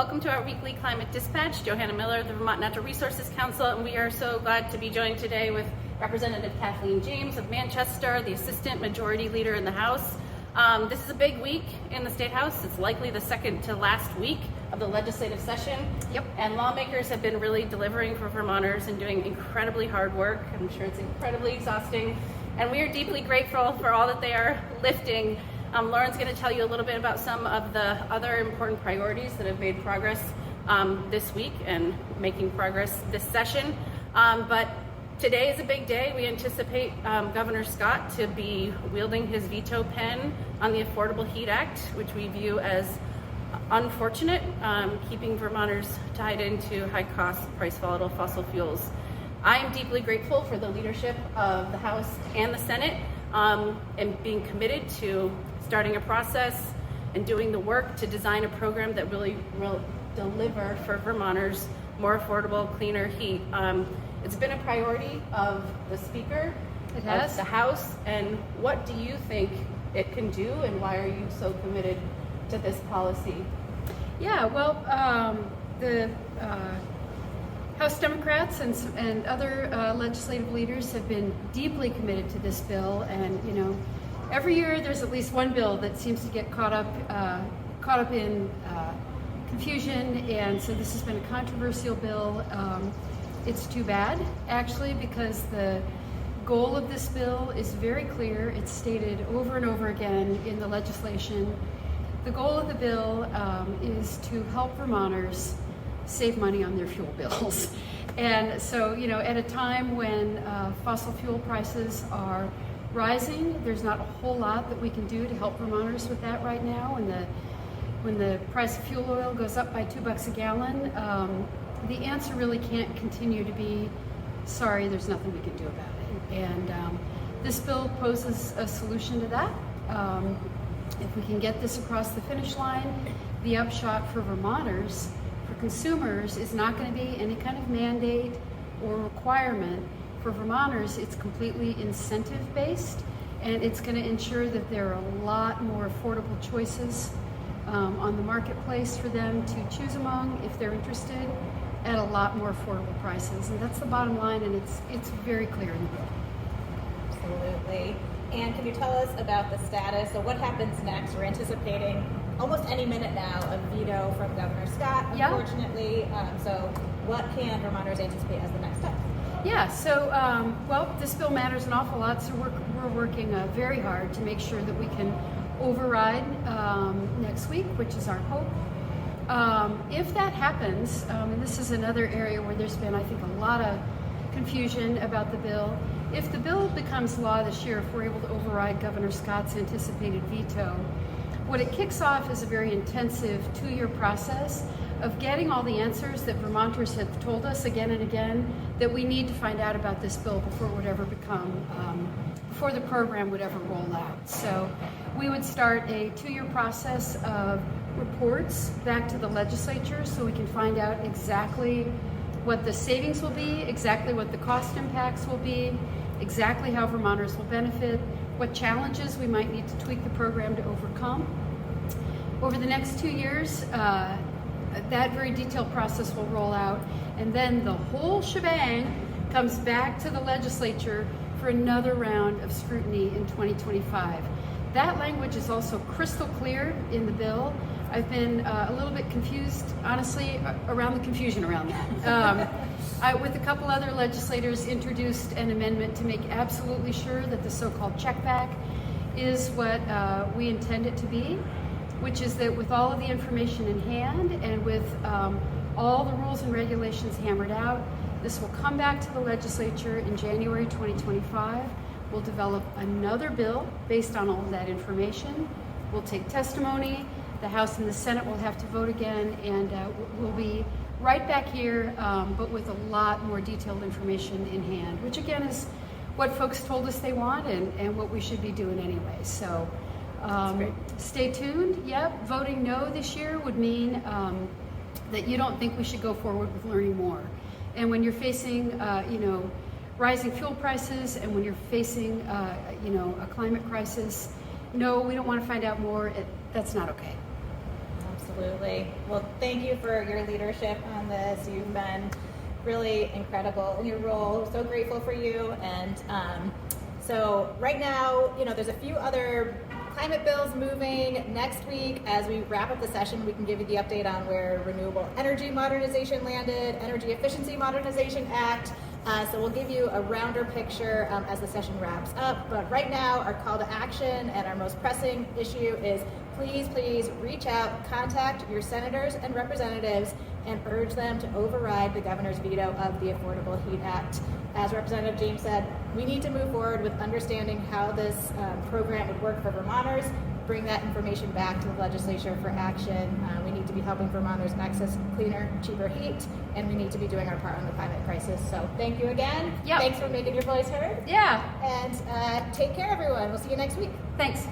Welcome to our weekly Climate Dispatch. Johanna Miller, the Vermont Natural Resources Council, and we are so glad to be joined today with Representative Kathleen James of Manchester, the Assistant Majority Leader in the House. This is a big week in the State House. It's likely the second to last week of the legislative session. Yep. And lawmakers have been really delivering for Vermonters and doing incredibly hard work. I'm sure it's incredibly exhausting. And we are deeply grateful for all that they are lifting. Lauren's going to tell you a little bit about some of the other important priorities that have made progress this week and making progress this session. But today is a big day. We anticipate Governor Scott to be wielding his veto pen on the Affordable Heat Act, which we view as unfortunate, keeping Vermonters tied into high-cost, price-volatile fossil fuels. I am deeply grateful for the leadership of the House and the Senate and being committed to starting a process and doing the work to design a program that really will deliver for Vermonters more affordable, cleaner heat. It's been a priority of the Speaker, It has. of the House, and what do you think it can do, and why are you so committed to this policy? Yeah, well, the House Democrats and other legislative leaders have been deeply committed to this bill, and every year there's at least one bill that seems to get caught up in confusion, and so this has been a controversial bill. It's too bad, actually, because the goal of this bill is very clear. It's stated over and over again in the legislation. The goal of the bill is to help Vermonters save money on their fuel bills. And so, at a time when fossil fuel prices are rising, there's not a whole lot that we can do to help Vermonters with that right now. When the price of fuel oil goes up by $2 a gallon, the answer really can't continue to be, sorry, there's nothing we can do about it. And this bill poses a solution to that. If we can get this across the finish line, the upshot for Vermonters, for consumers, is not going to be any kind of mandate or requirement. For Vermonters, it's completely incentive-based, and it's going to ensure that there are a lot more affordable choices on the marketplace for them to choose among if they're interested, at a lot more affordable prices. And that's the bottom line, and it's very clear in the bill. Absolutely. And can you tell us about the status? So what happens next? We're anticipating almost any minute now a veto from Governor Scott, unfortunately. So what can Vermonters anticipate as the next step? Yeah, so, well, this bill matters an awful lot, so we're working very hard to make sure that we can override next week, which is our hope. If that happens, and this is another area where there's been, I think, a lot of confusion about the bill. If the bill becomes law this year, if we're able to override Governor Scott's anticipated veto, what it kicks off is a very intensive 2-year process of getting all the answers that Vermonters have told us again and again that we need to find out about this bill before it would ever before the program would ever roll out. So we would start a 2-year process of reports back to the legislature so we can find out exactly what the savings will be, exactly what the cost impacts will be, exactly how Vermonters will benefit, what challenges we might need to tweak the program to overcome. Over the next 2 years, that very detailed process will roll out, and then the whole shebang comes back to the legislature for another round of scrutiny in 2025. That language is also crystal clear in the bill. I've been a little bit confused, honestly, around the confusion around that. I, with a couple other legislators, introduced an amendment to make absolutely sure that the so-called check back is what we intend it to be, which is that with all of the information in hand and with all the rules and regulations hammered out, this will come back to the legislature in January 2025. We'll develop another bill based on all of that information. We'll take testimony. The House and the Senate will have to vote again, and we'll be right back here, but with a lot more detailed information in hand, which again is what folks told us they want and what we should be doing anyway. So stay tuned. Yep, voting no this year would mean that you don't think we should go forward with learning more. And when you're facing, rising fuel prices, and when you're facing, a climate crisis, no, we don't want to find out more. That's not okay. Absolutely. Absolutely. Well, thank you for your leadership on this. You've been really incredible in your role. So grateful for you. And so right now, there's a few other climate bills moving. Next week, as we wrap up the session, we can give you the update on where renewable energy modernization landed, Energy Efficiency Modernization Act. So we'll give you a rounder picture as the session wraps up. But right now, our call to action and our most pressing issue is please reach out, contact your senators and representatives, and urge them to override the governor's veto of the Affordable Heat Act. As Representative James said, we need to move forward with understanding how this program would work for Vermonters, bring that information back to the legislature for action. We need to be helping Vermonters access cleaner, cheaper heat, and we need to be doing our part on the climate crisis. So thank you again. Yep. Thanks for making your voice heard. Yeah. And take care, everyone. We'll see you next week. Thanks.